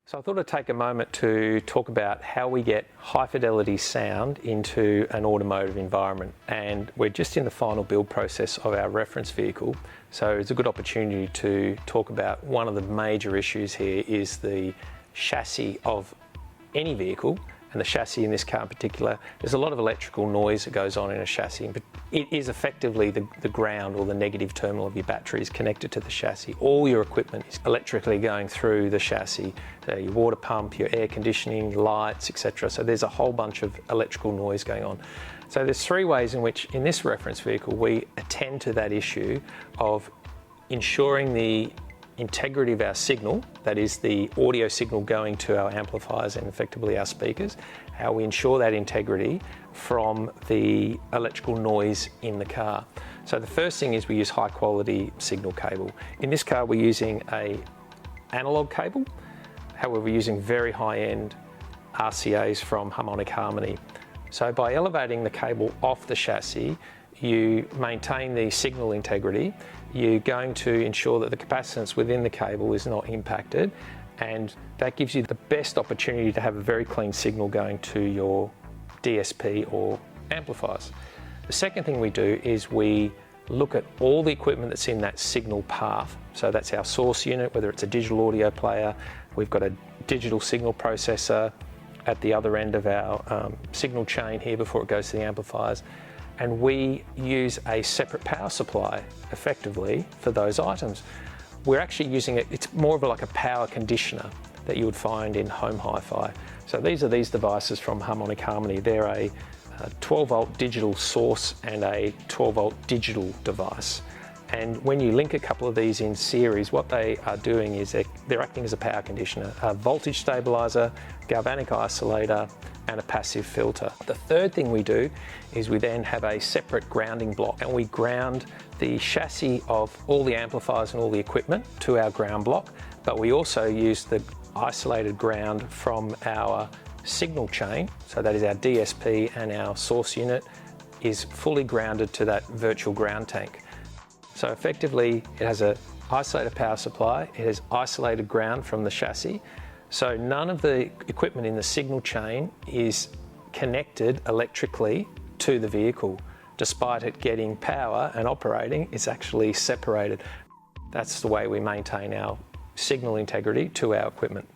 So I thought I'd take a moment to talk about how we get high fidelity sound into an automotive environment. And we're just in the final build process of our reference vehicle. So it's a good opportunity to talk about one of the major issues here is the chassis of any vehicle. And the chassis in this car in particular, there's a lot of electrical noise that goes on in a chassis, but it is effectively the ground or the negative terminal of your battery is connected to the chassis. All your equipment is electrically going through the chassis, so your water pump, your air conditioning, lights, etc. So there's a whole bunch of electrical noise going on. So there's three ways in which, in this reference vehicle, we attend to that issue of ensuring the integrity of our signal, that is the audio signal going to our amplifiers and effectively our speakers, how we ensure that integrity from the electrical noise in the car. So the first thing is we use high quality signal cable. In this car we're using an analog cable, however we're using very high-end RCAs from Harmonic Harmony. So by elevating the cable off the chassis, you maintain the signal integrity. You're going to ensure that the capacitance within the cable is not impacted, and that gives you the best opportunity to have a very clean signal going to your DSP or amplifiers. The second thing we do is we look at all the equipment that's in that signal path. So that's our source unit, whether it's a digital audio player, we've got a digital signal processor at the other end of our signal chain here before it goes to the amplifiers. And we use a separate power supply effectively for those items. We're actually using it, it's more of like a power conditioner that you would find in home hi-fi. So these are these devices from Harmonic Harmony. They're a 12 volt digital source and a 12 volt digital device. And when you link a couple of these in series, what they are doing is they're acting as a power conditioner, a voltage stabilizer, galvanic isolator, and a passive filter. The third thing we do is we then have a separate grounding block, and we ground the chassis of all the amplifiers and all the equipment to our ground block, but we also use the isolated ground from our signal chain, so that is our DSP and our source unit is fully grounded to that virtual ground tank. So effectively it has an isolated power supply, it has isolated ground from the chassis, so none of the equipment in the signal chain is connected electrically to the vehicle. Despite it getting power and operating, it's actually separated. That's the way we maintain our signal integrity to our equipment.